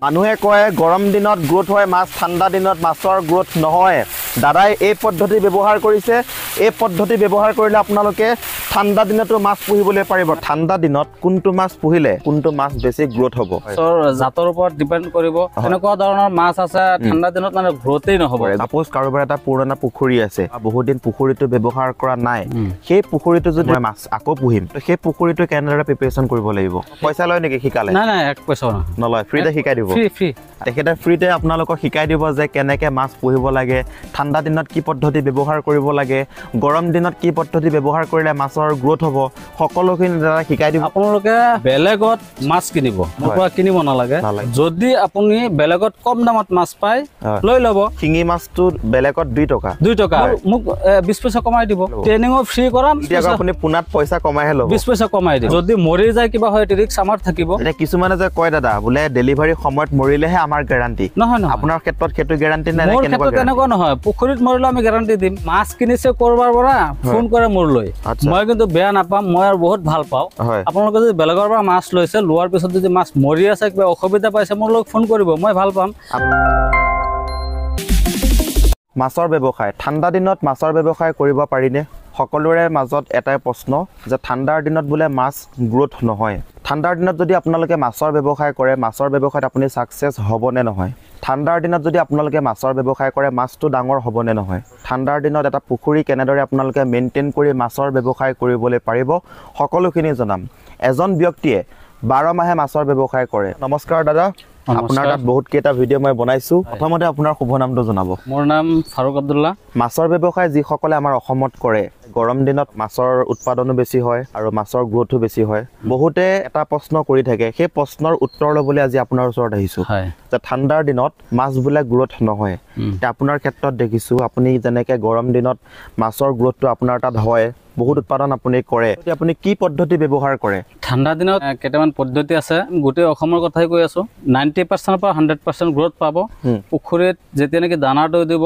মানুহে কয় গৰম দিনত গ্ৰোথ হয় মাছ, ঠাণ্ডা দিনত মাছৰ গ্ৰোথ নহয়। দাদাই এই পদ্ধতি ব্যৱহাৰ কৰিছে। এই পদ্ধতি ব্যৱহাৰ কৰিলে আপোনালোকে ঠাণ্ডা দিনতো মাছ পুহিবলৈ পাৰিব। ঠাণ্ডা দিনত কোনটো মাছ পুহিলে কোনটো মাছ বেছি গ্ৰোথ হ'ব জাতৰ ওপৰত ডিপেণ্ড কৰিব। এনেকুৱা ধৰণৰ মাছ আছে ঠাণ্ডা দিনত মানে গ্ৰোথেই নহ'ব। সাপোজ কাৰোবাৰ এটা পুৰণা পুখুৰী আছে, বহুত দিন পুখুৰীটো ব্যৱহাৰ কৰা নাই, সেই পুখুৰীটো যদি মাছ আকৌ পুহিম, সেই পুখুৰীটো কেনেদৰে প্ৰিপেৰেশ্যন কৰিব লাগিব? পইচা লয় নেকি শিকালে? নাই নাই, এক পইচা নলয়, ফ্ৰীতে শিকাই দিব। ফ্ৰী তেখেতে ফ্ৰীতে আপোনালোকক শিকাই দিব যে কেনেকৈ মাছ পুহিব লাগে, ঠাণ্ডা দিনত কি পদ্ধতি ব্যৱহাৰ কৰিব লাগে, গৰম দিনত কি পদ্ধতি ব্যৱহাৰ কৰিলে মাছৰ গ্ৰোথ হ'ব, সকলোখিনি দাদা শিকাই দিব। আপোনালোকে বেলেগত মাছ কিনিব, মোৰ পৰা কিনিব নালাগে। যদি আপুনি বেলেগত কম দামত মাছ পায় লৈ ল'ব। শিঙি মাছটো বেলেগত 2 টকা, মোক 20 পইচা কমাই দিব। ট্ৰেইনিঙো ফ্ৰী কৰাম, আপুনি পোনাত পইচা কমাইহে ল'ব, 20 পইচা কমাই দিব। যদি মৰি যায় কিবা হয় ৰিস্ক আমাৰ থাকিব। এতিয়া কিছুমানে যে কয় দাদা বোলে ডেলিভাৰী সময়ত মৰিলেহে আমাৰ গেৰাণ্টি। নহয়, আপোনাৰ ক্ষেত্ৰত সেইটো গেৰাণ্টি নাই? তেনেকুৱা নহয়, পুখুৰীত মৰিলে আমি গেৰাণ্টি দিম। মাছ কিনিছে কৰবাৰ পৰা ফোন কৰে মোৰ লৈ, মই কিন্তু বেয়া নাপাম, মই আৰু বহুত ভাল পাওঁ। আপোনালোকে যদি বেলেগৰ পৰা মাছ লৈছে, লোৱাৰ পিছত যদি মাছ মৰি আছে, কিবা অসুবিধা পাইছে, মোৰ লগত ফোন কৰিব, মই ভাল পাম। মাছৰ ব্যৱসায়, ঠাণ্ডা দিনত মাছৰ ব্যৱসায় কৰিব পাৰিনে? সকলোৰে মাজত এটাই প্ৰশ্ন যে ঠাণ্ডাৰ দিনত বোলে মাছ গ্ৰোথ নহয়। ঠাণ্ডাৰ দিনত যদি আপোনালোকে মাছৰ ব্যৱসায় কৰে, মাছৰ ব্যৱসায়ত আপুনি ছাকচেছ হ'বনে নহয়? ঠাণ্ডাৰ দিনত যদি আপোনালোকে মাছৰ ব্যৱসায় কৰে, মাছটো ডাঙৰ হ'বনে নহয়? ঠাণ্ডাৰ দিনত এটা পুখুৰী কেনেদৰে আপোনালোকে মেইনটেইন কৰি মাছৰ ব্যৱসায় কৰিবলৈ পাৰিব, সকলোখিনি জনাম। এজন ব্যক্তিয়ে 12 মাহে মাছৰ ব্যৱসায় কৰে। নমস্কাৰ দাদা, আপোনাৰ তাত বহুত কেইটা ভিডিঅ' মই বনাইছোঁ। প্ৰথমতে আপোনাৰ শুভ নামটো জনাব। মোৰ নাম ফাৰুক আব্দুল্লাহ। মাছৰ ব্যৱসায় যিসকলে আমাৰ অসমত কৰে, গৰম দিনত মাছৰ উৎপাদনো বেছি হয় আৰু মাছৰ গ্ৰোথো বেছি হয়। বহুতে এটা প্ৰশ্ন কৰি থাকে, সেই প্ৰশ্নৰ উত্তৰ ল'বলৈ আজি আপোনাৰ ওচৰত আহিছোঁ যে ঠাণ্ডাৰ দিনত মাছ বোলে গ্ৰোথ নহয়। এতিয়া আপোনাৰ ক্ষেত্ৰত দেখিছোঁ আপুনি যেনেকৈ গৰম দিনত মাছৰ গ্ৰোথটো আপোনাৰ তাত হয়, বহুত উৎপাদন আপুনি কৰে, আপুনি কি পদ্ধতি ব্যৱহাৰ কৰে? ঠাণ্ডা দিনত কেইটামান পদ্ধতি আছে, গোটেই অসমৰ কথাই কৈ আছো। 90% পৰা 100% গ্ৰোথ পাব। পুখুৰীত যেতিয়া নেকি দানাটো দিব,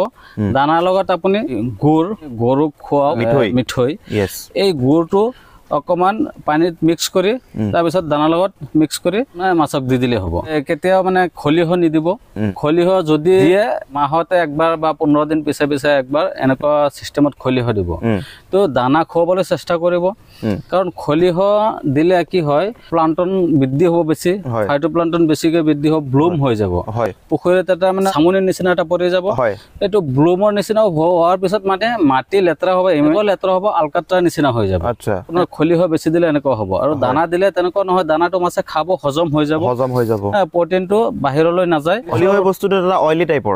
দানাৰ লগত আপুনি গৰুক খোৱাওক মিঠৈ, এই গুৰটো অকমান পানীত মিক্স কৰি তাৰপিছত দানাৰ লগত মিক্স কৰি মাছক দি দিলে হ'ব। কেতিয়াও মানে খলিহ নিদিব। খলিহ যদি দিয়ে মাহতে একবাৰ বা 15 দিন পিছে পিছে একবাৰ এনেকুৱা চিষ্টেমত খলিহ দিব। তো দানা খুৱাবলৈ চেষ্টা কৰিব, কাৰণ খলিহ দিলে কি হয়, প্লান্টন বৃদ্ধি হ'ব বেছি, ফাইটোপ্লান্টন বেছিকৈ বৃদ্ধি হ'ব, ব্লুম হৈ যাব। পুখুৰীত এটা মানে চামনিৰ নিচিনা এটা পৰি যাব। এইটো ব্লুমৰ নিচিনা হোৱাৰ পিছত মানে মাটি লেতেৰা হ'ব, এনেকুৱা লেতেৰা হ'ব, আলকাট্ৰাৰ নিচিনা হৈ যাব। খলিহ বেছি দিলে এনেকুৱা হ'ব। আৰু দানা দিলে তেনেকুৱা নহয়, দানাটো মাছে খাব, হজম হৈ যাব। প্ৰটিনটো বাহিৰলৈ নাযায়। খলিহ বস্তুটো এটা অইলি টাইপৰ,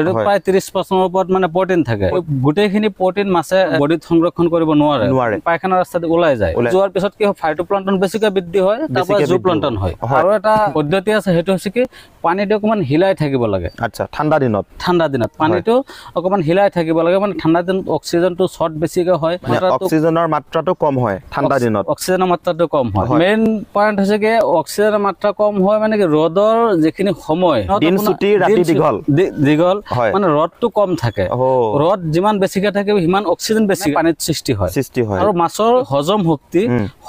এইটো প্ৰায় 30% ওপৰত মানে প্ৰটিন থাকে। গোটেইখিনি প্ৰটিন মাছে বডিত সংৰক্ষণ কৰিব নোৱাৰে, পায়খানা ৰাস্তাত ওলাই যায়। যোৱাৰ পিছত কি হয়, ফাইটোপ্লান্টন বেছিকৈ বৃদ্ধি হয়, তাৰপৰা জুপ্লান্টন হয়। আৰু এটা পদ্ধতি আছে, সেইটো হৈছে কি পানীটো অকমান হিলাই থাকিব লাগে। ঠাণ্ডা দিনত পানীটো অকমান হিলাই থাকিব লাগে। মানে ঠাণ্ডা দিনত অক্সিজেনটো শ্বৰ্ট বেছিকৈ হয়, অক্সিজেনৰ মাত্ৰাটো কম হয় ঠাণ্ডা দিনত। অক্সিজেনৰ মাত্ৰাটো কম হয়। মেইন পইণ্ট হৈছে কি অক্সিজেনৰ মাত্ৰা কম হয় মানে কি ৰ'দৰ যিখিনি সময়, দিন ছুটি ৰাতি দীঘল, মানে ৰ'দটো কম থাকে। ৰ'দ যিমান বেছিকে থাকে সিমান অক্সিজেন বেছি পানীত সৃষ্টি হয়। আৰু মাছৰ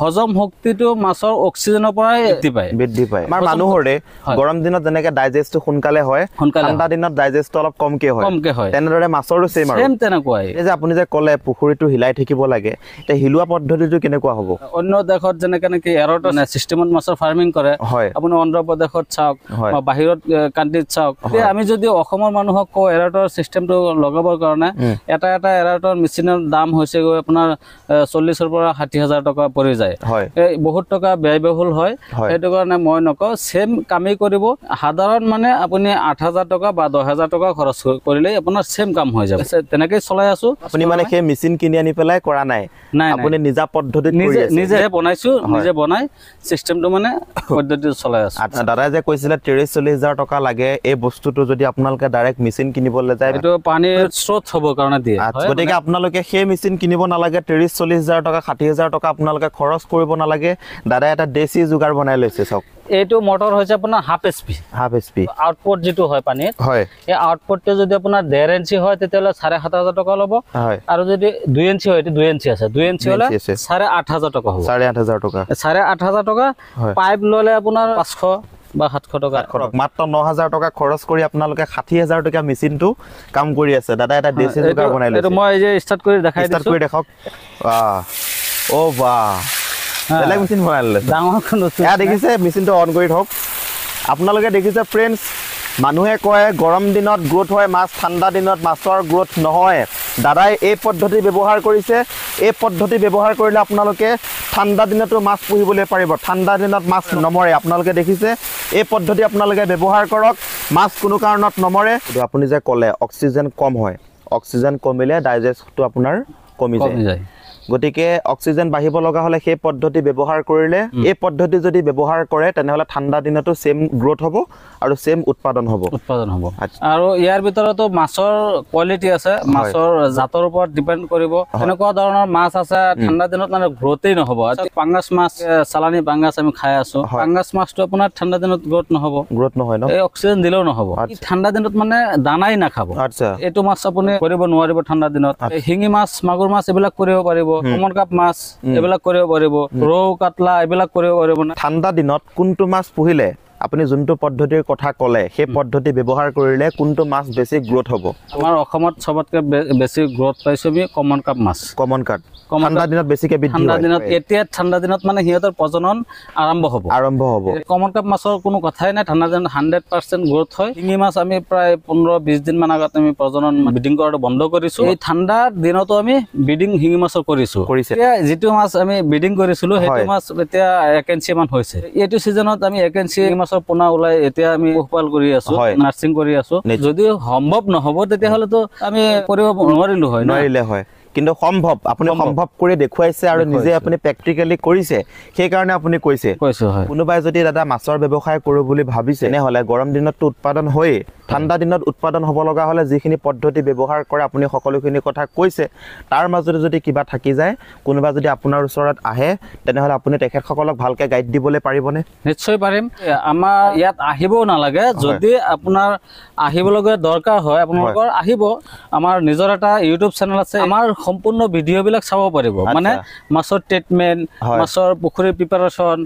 হজম শক্তিটো মাছৰ অক্সিজেনৰ পৰাই বৃদ্ধি পায়। আমাৰ মানুহৰে গৰম দিনত যেনেকে ডাইজেষ্টটো সোনকালে হয়, ঠাণ্ডা দিনত ডাইজেষ্টটো অলপ কমকে হয়, তেনেদৰে মাছৰো ছেম তেনেকুৱাই। এই যে আপুনি যে ক'লে পুখুৰীটো হিলাই থাকিব লাগে, এতিয়া হিলোৱা পদ্ধতিটো কেনেকুৱা হ'ব? অন্য দেশত যেনেকে নেকি এৰটৰ চিষ্টেমত মাছৰ ফাৰ্মিং কৰে, আপুনি অন্ধ্ৰ প্ৰদেশত চাওক বা বাহিৰত কাণ্ট্ৰিত চাওক। এতিয়া আমি যদি অসমৰ মানুহক কওঁ এৰটৰ চিষ্টেমটো লগাবৰ কাৰণে, এটা এৰটৰ মেচিনৰ দাম হৈছে গৈ আপোনাৰ 40,000 পৰা 60,000 টকা পৰি যায়। বহুত টকা ব্যয়বহুল হয়। সেইটো কাৰণে মই নকওঁ, ছেম কামেই কৰিব। সাধাৰণ মানে আপুনি 8,000 টকা বা 10,000 টকা খৰচ কৰিলে আপোনাৰ ছেম কাম হৈ যাব। তেনেকেই চলাই আছো। আপুনি মানে সেই মেচিন কিনি আনি পেলাই কৰা নাই, আপুনি নিজা পদ্ধতিত নিজে বনাইছো, নিজে বনাই চিষ্টেমটো মানে পদ্ধতিটো চলাই আছো। দাদাই যে কৈছিলে 30-40,000 টকা লাগে এই বস্তুটো যদি আপোনালোকে ডাইৰেক্ট মেচিন কিনিবলৈ যায়, এইটো পানীৰ স্ৰোত হ'বৰ কাৰণে দিয়ে। গতিকে আপোনালোকে সেই মেচিন কিনিব নালাগে, 30-40,000 টকা 60,000 টকা আপোনালোকে খৰচ কৰিব নালাগে। দাদাই এটা দেশী যোগাৰ বনাই লৈছে। চাওক, এইটো মটৰ হৈছে আপোনাৰ হাফ এচপি আউটপুট যিটো হয় পানীত, এই আউটপুটটো যদি আপোনাৰ 1.5 ইঞ্চি হয় তেতিয়াহ'লে 7,500 টকা ল'ব। আৰু যদি 2 ইঞ্চি হয়, 2 ইঞ্চি আছে, 2 ইঞ্চি হ'লে 8,500 টকা হ'ব। 8,500 টকা। পাইপ ল'লে আপোনাৰ 500, বা 700 টকা মাত্ৰ 9,000 টকা খৰচ কৰি আপোনালোকে 60,000 টকা মেচিনটো কাম কৰি আছে দাদা এটা দেশী জোগাৰ বনাই লৈছে এইটো মই এই যে ষ্টাৰ্ট কৰি দেখাই ষ্টাৰ্ট দিছো কৰি দেখাওক ও বাহ বেলেগ মেচিন বনাই লৈছে ডাঙৰখন বস্তু এয়া দেখিছে মেচিনটো অন কৰি থওক আপোনালোকে দেখিছে ফ্ৰেণ্ডছ মানুহে কয় গৰম দিনত গ্ৰোথ হয় মাছ ঠাণ্ডা দিনত মাছৰ গ্ৰোথ নহয় দাদাই এই পদ্ধতি ব্যৱহাৰ কৰিছে এই পদ্ধতি ব্যৱহাৰ কৰিলে আপোনালোকে ঠাণ্ডা দিনতো মাছ পুহিবলৈ পাৰিব ঠাণ্ডা দিনত মাছ নমৰে আপোনালোকে দেখিছে এই পদ্ধতি আপোনালোকে ব্যৱহাৰ কৰক মাছ কোনো কাৰণত নমৰে আপুনি যে ক'লে অক্সিজেন কম হয় অক্সিজেন কমিলে ডাইজেষ্টটো আপোনাৰ কমি যায় গতিকে অক্সিজেন বাঢ়িব লগা হলে সেই পদ্ধতি ব্যৱহাৰ কৰিলে এই পদ্ধতি যদি ব্যৱহাৰ কৰে তেনেহলে ঠাণ্ডা দিনতো সেম গ্ৰোথ হ'ব আৰু সেম উৎপাদন হ'ব আৰু ইয়াৰ ভিতৰতো মাছৰ কোৱালিটি আছে মাছৰ জাতৰ ওপৰত ডিপেন্ড কৰিব এনেকুৱা ধৰণৰ মাছ আছে ঠাণ্ডা দিনত মানে গ্ৰোথেই নহব পাঙ্গাস মাছ চালানি পাঙ্গাস আমি খাই আছো পাঙ্গাস মাছটো আপোনাৰ ঠাণ্ডা দিনত গ্ৰোথ নহয় ন এই অক্সিজেন দিলেও নহব ঠাণ্ডা দিনত মানে দানাই নাখাব আচ্ছা এইটো মাছ আপুনি কৰিব নোৱাৰিব ঠাণ্ডা দিনত শিঙি মাছ মাগুৰ মাছ এইবিলাক কৰিব পাৰিব কমন কাপ মাছ এবিলাক কৰিব পাৰিব ৰৌ কাটলা এবিলাক কৰিব পাৰিব না ঠাণ্ডা দিনত কোনটো মাছ পুহিলে আপুনি যোনটো পদ্ধতিৰ কথা ক'লে সেই পদ্ধতি ব্যৱহাৰ কৰিলে কোনটো মাছ বেছি গ্ৰোথ হ'ব আমাৰ অসমত সবতকৈ বেছি গ্ৰোথ পাইছো আমি কমন কাপ মাছ কমন কাপ ঠাণ্ডা দিনত বেছিকৈ বৃদ্ধি হয় ঠাণ্ডা দিনত এতিয়া ঠাণ্ডা দিনত মানে সিহঁতৰ প্ৰজনন আৰম্ভ হ'ব কমন কাপ মাছৰ কোনো কথাই নাই ঠাণ্ডা দিনত 100% গ্ৰোথ হয় শিঙি মাছ আমি প্ৰায় 15-20 দিন মান আগত আমি প্ৰজনন ব্ৰিডিং কৰাটো বন্ধ কৰিছো এই ঠাণ্ডা দিনতো আমি ব্ৰিডিং শিঙি মাছৰ কৰিছো এতিয়া যেটো মাছ আমি ব্ৰিডিং কৰিছিলো হেতু মাছ এতিয়া 1 কেজি মান হৈছে এইটো সিজনত আমি 1 কেজি মাছৰ পোনা ওলাই এতিয়া আমি পোহপাল কৰি আছো নাৰ্সিং কৰি আছো যদি সম্ভৱ নহব তেতিয়া হলে তো আমি কৰিব নোৱাৰিলো হয় কিন্তু সম্ভৱ আপুনি সম্ভৱ কৰি দেখুৱাইছে আৰু নিজে আপুনি প্ৰ্যাকটিক্যালি কৰিছে সেই কাৰণে আপুনি কৈছে কোনোবাই যদি দাদা মাছৰ ব্যৱসায় কৰো বুলি ভাবিছে নহলে গৰম দিনত উৎপাদন হয় ঠাণ্ডা দিনত উৎপাদন হ'ব লগা হলে যিখিনি পদ্ধতি ব্যৱহাৰ কৰে আপুনি সকলোখিনি কথা কৈছে তাৰ মাজতে যদি কিবা থাকি যায় কোনোবা যদি আপোনাৰ ওচৰত আহে তেনেহলে আপুনি তেখেতসকলক ভালকে গাইড দিবলৈ পাৰিবনে নিশ্চয় পাৰিম আমাৰ ইয়াত আহিবও নালাগে যদি আপোনাৰ আহিবলগীয়া দৰকাৰ হয় আপোনালোকৰ আহিব আমাৰ নিজৰ এটা ইউটিউব চেনেল আছে আমাৰ সম্পূৰ্ণ ভিডিও বিলাক চাব পাৰিব মানে মাছৰ ট্ৰিটমেন্ট মাছৰ পুখুৰী প্ৰিপাৰেচন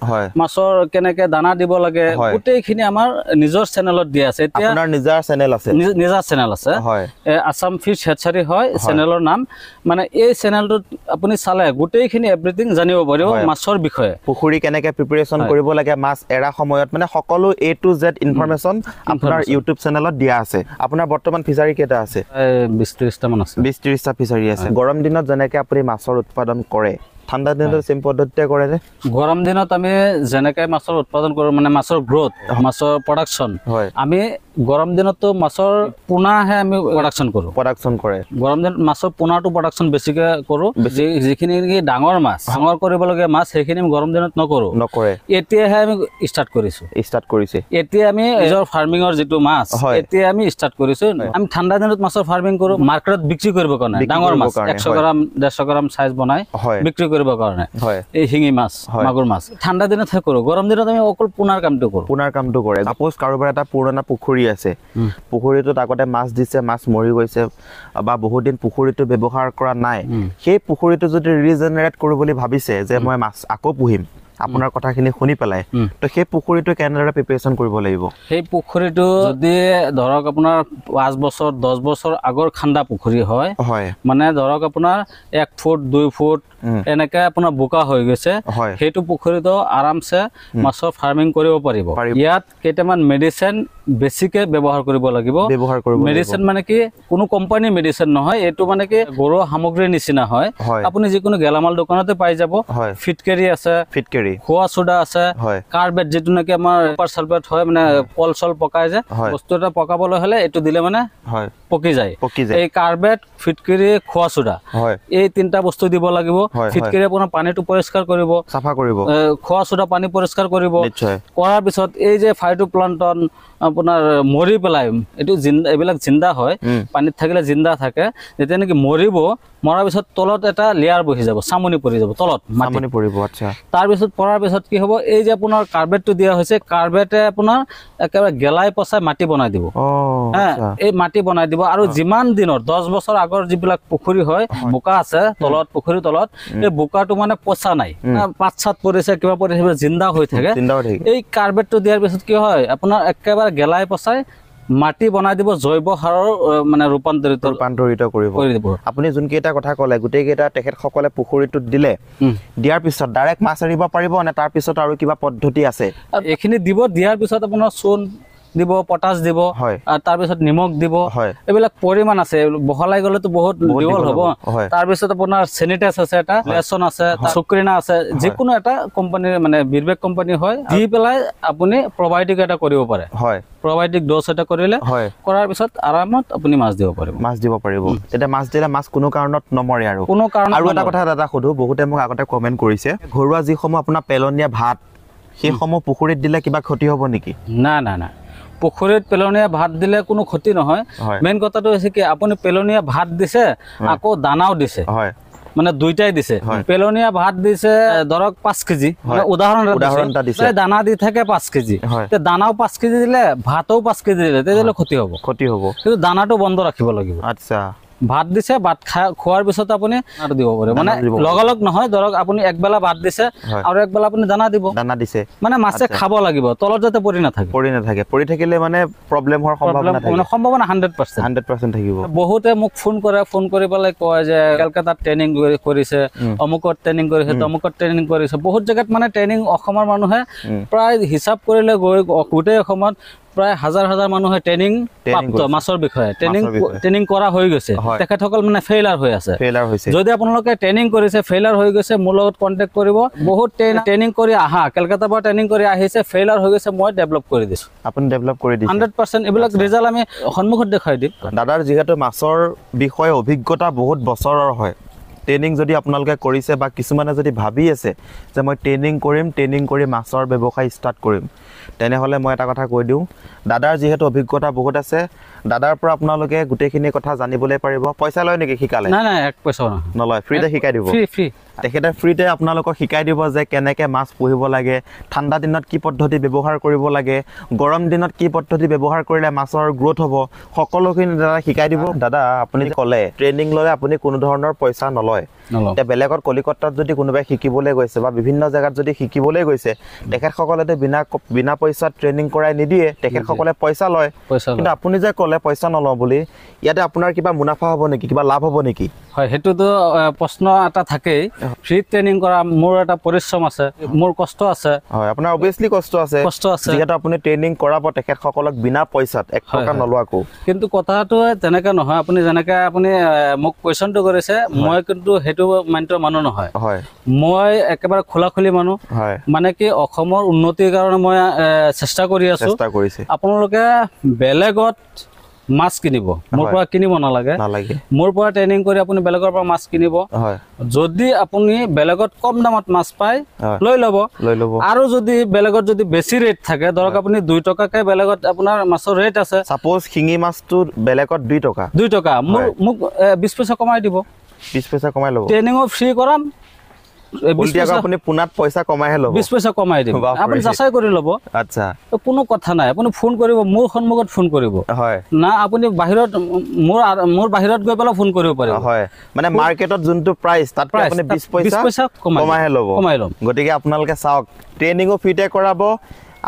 মাছৰ কেনেকে দানা দিব লাগে গোটেইখিনি আমাৰ নিজৰ চেনেলত দিয়া আছে এতিয়া আপোনাৰ নিজৰ চেনেল আছে আসাম ফিশ হেচাৰী হয় চেনেলৰ নাম মানে এই চেনেলটোত আপুনি চালে গোটেইখিনি এভৰিথিং জানিব পাৰিব মাছৰ বিষয়ে পুখুৰী কেনেকে প্ৰিপাৰেচন কৰিব লাগে মাছ এৰা সময়ত মানে সকলো A to Z ইনফৰমেশন আপোনাৰ ইউটিউব চেনেলত দিয়া আছে আপোনাৰ বৰ্তমান ফিচাৰী কেটা আছে 20-30টা মান আছে 20-30টা ফিচাৰী আছে গৰম দিনত যেনেকে আপুনি মাছৰ উৎপাদন কৰে ঠাণ্ডা দিনত সেম পদ্ধতিতে কৰে যে গৰম দিনত আমি যেনেকৈ মাছৰ উৎপাদন কৰো মানে মাছৰ গ্ৰোথ মাছৰ প্ৰডাকশন আমি গৰম দিনতো মাছৰ পোনাহে আমি প্ৰডাকশন কৰে গৰম দিনত মাছৰ পোনাটো প্ৰডাকশন বেছিকে কৰো যিখিনি ডাঙৰ মাছ ডাঙৰ কৰিবলগীয়া মাছ সেইখিনি গৰম দিনত নকৰে এতিয়াহে আমি ষ্টাৰ্ট কৰিছে এতিয়া আমি নিজৰ ফাৰ্মিঙৰ যিটো মাছ এতিয়া আমি ষ্টাৰ্ট কৰিছো আমি ঠাণ্ডা দিনত মাছৰ ফাৰ্মিং কৰো মাৰ্কেটত বিক্ৰী কৰিব কাৰণে ডাঙৰ মাছ 100 গ্ৰাম 150 গ্ৰাম সাইজ বনাই বিক্ৰী কৰিব কাৰণে এই শিঙি মাছ মাগুৰ মাছ ঠাণ্ডা দিনত কৰো গৰম দিনত আমি অকল পুনাৰ কামটো কৰে সাপোজ কাৰোবাৰ এটা পুৰণা পুখুৰী আছে পুখুৰীটোত আগতে মাছ দিছে মাছ মৰি গৈছে বা বহুত দিন পুখুৰীটো ব্যৱহাৰ কৰা নাই সেই পুখুৰীটো যদি ৰিজেনাৰেট কৰিব বুলি ভাবিছে যে মই মাছ আকৌ পুহিম আপোনাৰ কথাখিনি শুনি পেলাই তো সেই পুখুৰীটো কেনেদৰে প্ৰিপাৰেচন কৰিব লাগিব সেই পুখুৰীটো যদি ধৰক আপোনাৰ 5 বছৰ 10 বছৰ আগৰ খান্দা পুখুৰী হয় মানে ধৰক আপোনাৰ 1 ফুট 2 ফুট এনেকে আপোনাৰ বোকা হৈ গৈছে সেইটো পুখুৰীটো আৰামছে মাছৰ ফাৰ্মিং কৰিব পাৰিব ইয়াত কেইটামান মেডিচিন বেছিকে ব্যৱহাৰ কৰিব লাগিব মেডিচিন মানে কি কোনো কোম্পানী মেডিচিন নহয় এটো মানে কি গৰু সামগ্ৰীৰ নিচিনা হয় আপুনি যিকোনো গেলামাল দোকানতে পাই যাব ফিটকেৰি আছে খোৱা সোডা আছে কাৰ্বেট যেটো নাকি আমাৰ সুপাৰ সালফেট হয় মানে পলসল পকাই যে বস্তু এটা পকাবলৈ হলে এটো দিলে মানে পকি যায় এই কাৰ্বেট ফিটকেৰি খোৱা সোডা এই তিনটা বস্তু দিব লাগিব ফিটকেৰি আপোনাৰ পানীটো পৰিষ্কাৰ কৰিব চাফা কৰিব খোৱা সোডা পানী পৰিষ্কাৰ কৰিব কৰাৰ পিছত এই যে ফাইটোপ্লাংটন আপোনাৰ মৰি পেলাই এইটো এইবিলাক জিন্দা হয় পানীত থাকিলে জিন্দা থাকে যেতিয়া নেকি মৰিব মৰাৰ পিছত তলত এটা লেয়াৰ বহি যাব চামনি পৰি যাব তলত মাটি পৰিব আচ্ছা তাৰপিছত পৰাৰ পিছত কি হ'ব এই যে আপোনাৰ কাৰ্বেটটো দিয়া হৈছে কাৰ্বেটে আপোনাৰ একেবাৰে গেলাই পচাই মাটি বনাই দিব এই মাটি বনাই দিব আৰু যিমান দিনৰ 10 বছৰ আগৰ যিবিলাক পুখুৰী হয় বোকা আছে তলত পুখুৰীৰ তলত এই বোকাটো মানে পচা নাই পাত চাত পৰিছে কিবা পৰিছে জিন্দা হৈ থাকে এই কাৰ্বেটটো দিয়াৰ পিছত কি হয় আপোনাৰ একেবাৰে গেলাই পচাই মাটি বনাই দিব জৈৱ সাৰৰ মানে ৰূপান্তৰিত কৰিব আপুনি যোনকেইটা কথা ক'লে গোটেইকেইটা তেখেতসকলে পুখুৰীটোত দিলে দিয়াৰ পিছত ডাইৰেক্ট মাছ এৰিব পাৰিব নে তাৰ পিছত আৰু কিবা পদ্ধতি আছে এইখিনি দিব দিয়াৰ পিছত আপোনাৰ চূণ দিব পটাছ দিব আৰু তাৰপিছত নিমখ দিব এইবিলাক পৰিমাণ আছে বহলাই গ'লেতো বহুত দীঘল হ'ব তাৰপিছত আপোনাৰ চেনিটাইজ আছে এটা লেচন আছে চুক্ৰিনা আছে যিকোনো এটা কোম্পানীৰ মানে বিৰবেক কোম্পানী হয় দি পেলাই আপুনি প্ৰবায়টিক এটা কৰিব পাৰে প্ৰবায়টিক ড'জ এটা কৰিলে কৰাৰ পিছত আৰামত আপুনি মাছ দিব পাৰিব তেতিয়া মাছ দিলে মাছ কোনো কাৰণত নমৰে আৰু কোনো কাৰণ আৰু এটা কথা দাদা সোধো বহুতে মোক আগতে কমেণ্ট কৰিছে ঘৰুৱা যিসমূহ আপোনাৰ পেলনীয়া ভাত সেইসমূহ পুখুৰীত দিলে কিবা ক্ষতি হ'ব নেকি না পুখুৰীত পেলনীয়া ভাত দিলে কোনো ক্ষতি নহয় মেইন কথাটো হৈছে কি আপুনি পেলনীয়া ভাত দিছে আকৌ দানাও দিছে মানে দুইটাই দিছে পেলনীয়া ভাত দিছে ধৰক 5 কেজি উদাহৰণ এটা দিছে দানা দি থাকে 5 কেজি দানাও 5 কেজি দিলে ভাতও 5 কেজি দিলে তেতিয়াহ'লে ক্ষতি হ'ব কিন্তু দানাটো বন্ধ ৰাখিব লাগিব আচ্ছা ভাত দিছে ভাত খোৱাৰ পিছত আপুনি আৰু দিব পাৰে মানে লগালগ নহয় ধৰক আপুনি একবেলা ভাত দিছে আৰু একবেলা আপুনি দানা দিছে মানে মাছে খাব লাগিব তলত যাতে পৰি নাথাকে পৰি থাকিলে মানে প্ৰব্লেম হোৱাৰ সম্ভাৱনা 100% থাকিব বহুতে মোক ফোন কৰি পেলাই কয় যে কলকাতাত ট্ৰেইনিং কৰিছে অমুকত ট্ৰেইনিং কৰিছে তমুকত ট্ৰেইনিং কৰিছে বহুত জেগাত মানে ট্ৰেইনিং অসমৰ মানুহে প্ৰায় হিচাপ কৰিলে গৈ গোটেই অসমত প্ৰায় হাজাৰ মানুহে ট্ৰেইনিং প্ৰাপ্ত মাছৰ বিষয়ে ট্ৰেইনিং কৰা হৈ গৈছে তেখেতসকল মানে ফেইলাৰ হৈ আছে যদি আপোনালোকে ট্ৰেইনিং কৰিছে ফেইলাৰ হৈ গৈছে মোৰ লগত কণ্টেক্ট কৰিব বহুত ট্ৰেইনিং কৰি আহা কলকাতাৰ পৰা ট্ৰেইনিং কৰি আহিছে ফেইলাৰ হৈ গৈছে মই ডেভেলপ কৰি দিছো আপুনি ডেভেলপ কৰি দিছে 100% এইবিলাক ৰিজাল্ট আমি সন্মুখত দেখাই দিম দাদাৰ যিহেতু মাছৰ বিষয়ে অভিজ্ঞতা বহুত বছৰৰ হয় ট্ৰেইনিং যদি আপোনালোকে কৰিছে বা কিছুমানে যদি ভাবি আছে যে মই ট্ৰেইনিং কৰি মাছৰ ব্যৱসায় ষ্টাৰ্ট কৰিম তেনেহ'লে মই এটা কথা কৈ দিওঁ দাদাৰ যিহেতু অভিজ্ঞতা বহুত আছে দাদাৰ পৰা আপোনালোকে গোটেইখিনি কথা জানিবলৈ পাৰিব পইচা লয় নেকি শিকালে নাই এক পইচা নলয় ফ্ৰীতে শিকাই দিব ফ্ৰী তেখেতে ফ্ৰীতে আপোনালোকক শিকাই দিব যে কেনেকৈ মাছ পুহিব লাগে ঠাণ্ডা দিনত কি পদ্ধতি ব্যৱহাৰ কৰিব লাগে গৰম দিনত কি পদ্ধতি ব্যৱহাৰ কৰিলে মাছৰ গ্ৰোথ হ'ব সকলোখিনি দাদা শিকাই দিব দাদা আপুনি ক'লে ট্ৰেইনিং ল'লে আপুনি কোনো ধৰণৰ পইচা নলয় এতিয়া বেলেগত কলিকতাত যদি কোনোবাই শিকিবলৈ গৈছে বা বিভিন্ন জেগাত যদি শিকিবলৈ গৈছে তেখেতসকলেতো বিনা পইচাত ট্ৰেইনিং কৰাই নিদিয়ে তেখেতসকলে পইচা লয় কিন্তু আপুনি যে ক'লে পইচা নলওঁ বুলি ইয়াতে আপোনাৰ কিবা মুনাফা হ'ব নেকি কিবা লাভ হ'ব নেকি হয় সেইটোতো প্ৰশ্ন এটা থাকেই ফ্ৰী ট্ৰেইনিং কৰা মোৰ এটা পৰিশ্ৰম আছে মোৰ কষ্ট আছে হয় আপোনাৰ অবভিয়াছলি কষ্ট আছে যিহেতু আপুনি ট্ৰেইনিং কৰাব তেখেতসকলক বিনা পইচাত 1 টকা নলোৱাকো কিন্তু কথাটো তেনেকৈ নহয় আপুনি যেনেকৈ আপুনি মোক কুৱেশ্যনটো কৰিছে মই কিন্তু সেইটো মাইণ্ডৰ মানুহ নহয় মই একেবাৰে খোলাখুলি মানুহ মানে কি অসমৰ উন্নতিৰ কাৰণে মই চেষ্টা কৰি আছো আপোনালোকে বেলেগত মাছ কিনিব মোৰ পৰা কিনিব নালাগে মোৰ পৰা ট্ৰেইনিং কৰি আপুনি বেলেগৰ পৰা মাছ কিনিব যদি আপুনি বেলেগত কম দামত মাছ পায় লৈ ল'ব আৰু যদি বেলেগত যদি বেছি ৰেট থাকে ধৰক আপুনি 2 টকাকৈ বেলেগত আপোনাৰ মাছৰ ৰেট আছে সাপোজ শিঙি মাছটো বেলেগত 2 টকা মোক 20 পইচা কমাই দিব 20 পইচা কমাই ল'ব ট্ৰেইনিংও ফ্ৰী কৰাম আপুনি পুনাত পইচা কমাই ল'ব 20 পইচা কমাই দিব আপুনি যাচাই কৰি ল'ব আচ্ছা কোনো কথা নাই আপুনি ফোন কৰিব মোৰ সন্মুখত ফোন কৰিব হয় না আপুনি বাহিৰত মোৰ বাহিৰত গৈ পেলাই ফোন কৰিব পাৰিব হয় মানে মাৰ্কেটত যোনটো প্ৰাইচ তাত আপুনি 20 পইচা কমাই ল'ম গতিকে আপোনালোকে চাওক ট্ৰেইনিংও ফ্ৰীতে কৰাব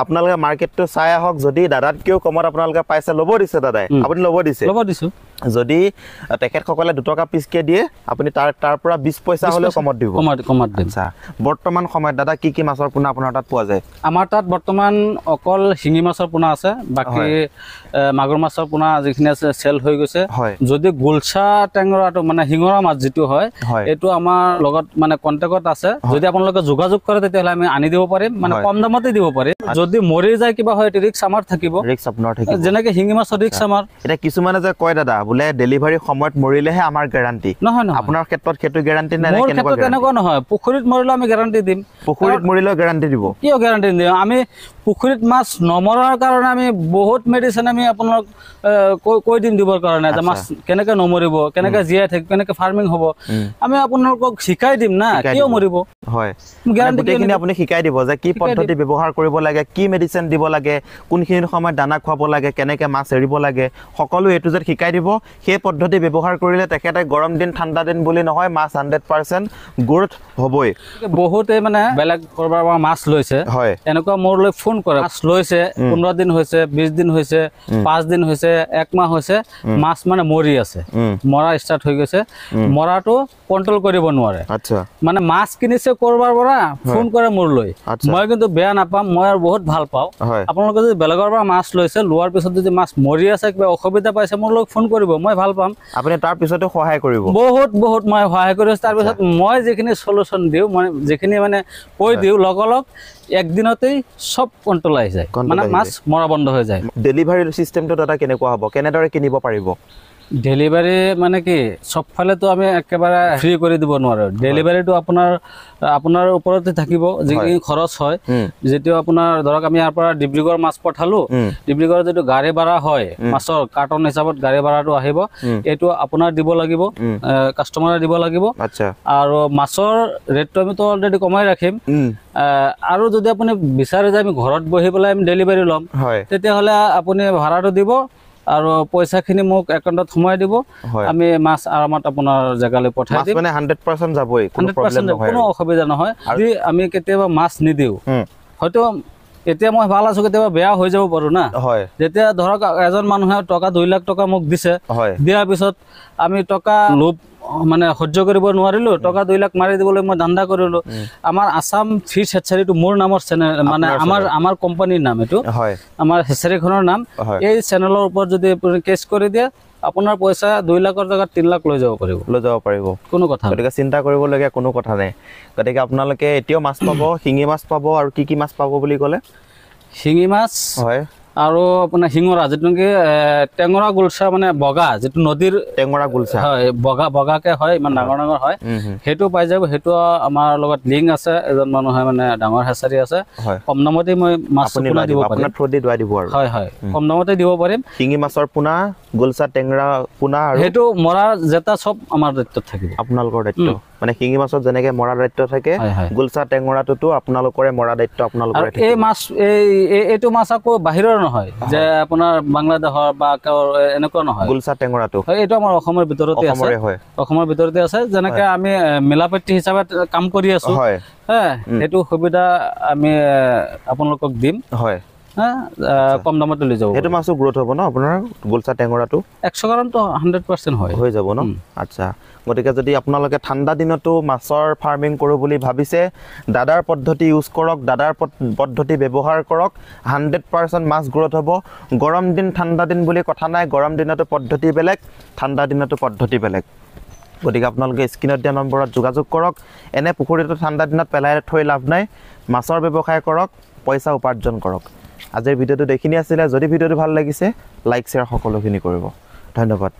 আপোনালোকে মাৰ্কেটটো চাই আহক যদি দাদাতকেও কমত আপোনালোকে পাইছে ল'ব দিছে দাদাই আপুনি ল'ব দিছো যদি তেখেতসকলে 2 টকা পিছকে দিয়ে আপুনি তাৰ পৰা 20 পইচা হ'লেও কমত দিব আচ্ছা বৰ্তমান সময়ত দাদা কি মাছৰ পোনা আপোনাৰ তাত পোৱা যায় আমাৰ তাত বৰ্তমান অকল শিঙি মাছৰ পোনা আছে বাকি মাগুৰ মাছৰ পোনা যিখিনি আছে চেল হৈ গৈছে যদি গুলছা টেঙৰাটো মানে শিঙৰা মাছ যিটো হয় এইটো আমাৰ লগত মানে কন্টেক্টত আছে যদি আপোনালোকে যোগাযোগ কৰে তেতিয়াহ'লে আমি আনি দিব পাৰিম মানে কম দামতে দিব পাৰিম যদি মৰি যায় কিবা হয় ৰিস্ক আমাৰ থাকিব ৰিস্ক আপোনাৰ থাকিব যেনেকৈ শিঙি মাছৰ ৰিস্ক আমাৰ এটা কিছুমানে যে কয় দাদা বোলে ডেলিভাৰী সময়ত মৰিলেহে আমাৰ গ্যাৰান্টি নহয় আপোনাৰ ক্ষেত্ৰত সেইটো গ্যাৰান্টি নাই কেনেকুৱা নহয় পুখুৰীত মৰিলে আমি গ্যাৰান্টি দিম পুখুৰীত মৰিলেও গ্যাৰান্টি দিব কিয় গ্যাৰান্টি দিম আমি পুখুৰীত মাছ নমৰাৰ কাৰণে আমি বহুত মেডিচিন আমি আপোনাক কৈ দিম দিবৰ কাৰণে যে মাছ কেনেকৈ নমৰিব, কেনেকৈ জীয়াই থাকিব, কেনেকৈ ফাৰ্মিং হ'ব, আমি আপোনালোকক শিকাই দিম না, কিয় মৰিব। হয়, গ্যাৰাণ্টি গোটেইখিনি আপুনি শিকাই দিব যে কি পদ্ধতি ব্যৱহাৰ কৰিব লাগে, কি মেডিচিন দিব লাগে, কোনখিনি সময়ত দানা খুৱাব লাগে, কেনেকৈ মাছ এৰিব লাগে, সকলো এ টু জেড শিকাই দিব। সেই পদ্ধতি ব্যৱহাৰ কৰিলে তেখেতে গৰম দিন ঠাণ্ডা দিন বুলি নহয়, মাছ 100% গ্ৰোথ হ'বই। বহুতে মানে বেলেগ কৰবাৰ পৰা মাছ লৈছে, হয়, এনেকুৱা মোৰলৈ ফোন কৰে, মাছ লৈছে 15 দিন হৈছে, 20 দিন হৈছে, 5 দিন হৈছে, 1 মাহ হৈছে, মাছ মানে মৰি আছে, মৰা ষ্টাৰ্ট হৈ গৈছে, মৰাটো কণ্ট্ৰল কৰিব নোৱাৰে। আচ্ছা, মানে মাছ কিনিছে কৰবাৰ পৰা ফোন কৰে মোৰলৈ, মই কিন্তু বেয়া নাপাম, মই আৰু বহুত ভাল পাওঁ। আপোনালোকে যদি বেলেগৰ পৰা মাছ লৈছে, লোৱাৰ পিছত যদি মাছ মৰি আছে, কিবা অসুবিধা পাইছে, মোৰলৈ ফোন কৰিব, মই ভাল পাম। আপুনি তাৰ পিছতো সহায় কৰিব? বহুত মই সহায় কৰি আছো। তাৰপিছত মই যিখিনি সলিউশ্যন দিওঁ, মই যিখিনি মানে কৈ দিওঁ, লগ একদিনতেই চব কণ্ট্ৰল আহি যায়, মানে মাছ মৰা বন্ধ হৈ যায়। ডেলিভাৰী চিষ্টেমটো দাদা কেনেকুৱা হ'ব, কেনেদৰে কিনিব পাৰিব? ডেলিভাৰী মানে কি সবফালেতো আমি একেবাৰে ফ্ৰী কৰি দিব নোৱাৰোঁ। ডেলিভাৰীটো আপোনাৰ ওপৰতে থাকিব, যিখিনি খৰচ হয়। যেতিয়া আপোনাৰ ধৰক আমি ইয়াৰ পৰা ডিব্ৰুগড় মাছ পঠালোঁ, ডিব্ৰুগড় যিটো গাড়ী ভাড়া হয়, মাছৰ কাৰ্টন হিচাপত গাড়ী ভাড়াটো আহিব, এইটো আপোনাৰ দিব লাগিব, কাষ্টমাৰে দিব লাগিব। আৰু মাছৰ ৰেটটো আমিতো অলৰেডি কমাই ৰাখিম। আৰু যদি আপুনি বিচাৰে যে আমি ঘৰত বহি পেলাই আমি ডেলিভাৰী ল'ম, তেতিয়াহ'লে আপুনি ভাড়াটো দিব আৰু পইচাখিনি মোক একাউণ্টত সোমাই দিব, আমি মাছ আৰামত আপোনাৰ জেগালৈ পঠাই দিম। মানে 100% যাবই, 100% কোনো অসুবিধা নহয়। যদি আমি কেতিয়াবা মাছ নিদিওঁ, হয়তো এতিয়া মই ভাল আছো, কেতিয়াবা বেয়া হৈ যাব পাৰো না। যেতিয়া ধৰক এজন মানুহে টকা 2 লাখ টকা মোক দিছে, দিয়াৰ পিছত আমি টকা লোভ মানে সহ্য কৰিব নোৱাৰিলো, টকা 2 লাখ মাৰি দিবলৈ মই ধান্দা কৰিলো। আমাৰ আসাম ফিছ হেচাৰীটো মোৰ নামৰ চেনেল, মানে আমাৰ কোম্পানীৰ নাম, এইটো আমাৰ হেচাৰীখনৰ নাম। এই চেনেলৰ ওপৰত যদি আপুনি কেছ কৰি দিয়ে, আপোনাৰ পইচা 2 লাখৰ জেগাত 3 লাখ লৈ যাব পাৰিব, কোনো কথা নাই। গতিকে চিন্তা কৰিবলগীয়া কোনো কথা নাই। গতিকে আপোনালোকে এতিয়াও মাছ পাব, শিঙি মাছ পাব, আৰু কি মাছ পাব বুলি ক'লে? শিঙি মাছ, হয়, আৰু আপোনাৰ শিঙৰা, যিটো নেকি টেঙৰা গুলচা, মানে বগা, যিটো নদীৰ টেঙৰা গুলচা হয়, বগাকে হয়, ইমান ডাঙৰ হয়, সেইটো পাই যাব। সেইটো আমাৰ লগত লিংক আছে, এজন মানুহে মানে ডাঙৰ হেচাৰী আছে, কম দামতে মই মাছ পোনা দিব পাৰিম। হয়, কম দামতে দিব পাৰিম। শিঙি মাছৰ পোনা, গুলচা, টেঙৰা পোনা, সেইটো মৰাৰ জেতা চব আমাৰ দায়িত্বত থাকিব, আপোনালোকৰ দায়িত্ব। মানে শিঙি মাছত যেনেকে মৰা দায়িত্ব থাকে, গুলচা টেঙৰাটোতো আপোনালোকৰে মৰা দায়িত্ব, আপোনালোকৰে। এই মাছ, এইটো মাছ আকৌ বাহিৰৰ নহয়, যে আপোনাৰ বাংলাদেশৰ বা এনেকুৱা নহয়। গুলচা টেঙৰাটো এইটো আমাৰ অসমৰ ভিতৰতে আছে, অসমৰ ভিতৰতে আছে। যেনেকে আমি মিলাপ্ৰীতি হিচাপে কাম কৰি আছো, সেইটো সুবিধা আমি আপোনালোকক দিম। কম দামতে লৈ যাব। সেইটো মাছো গ্ৰোথ হ'ব ন আপোনাৰ গুলচা টেঙৰাটো? 100 গ্ৰামটো 100% হৈ যাব ন? আচ্ছা, গতিকে যদি আপোনালোকে ঠাণ্ডা দিনতো মাছৰ ফাৰ্মিং কৰোঁ বুলি ভাবিছে, দাদাৰ পদ্ধতি ইউজ কৰক, দাদাৰ পদ্ধতি ব্যৱহাৰ কৰক, 100% মাছ গ্ৰোথ হ'ব। গৰম দিন ঠাণ্ডা দিন বুলি কথা নাই, গৰম দিনতো পদ্ধতি বেলেগ, ঠাণ্ডা দিনতো পদ্ধতি বেলেগ। গতিকে আপোনালোকে স্ক্ৰীনত দিয়া নম্বৰত যোগাযোগ কৰক। এনে পুখুৰীটো ঠাণ্ডা দিনত পেলাই থৈ লাভ নাই, মাছৰ ব্যৱসায় কৰক, পইচা উপাৰ্জন কৰক। আজিৰ ভিডিঅ'টো এইখিনি আছিলে। যদি ভিডিঅ'টো ভাল লাগিছে, লাইক শ্বেয়াৰ সকলোখিনি কৰিব। ধন্যবাদ।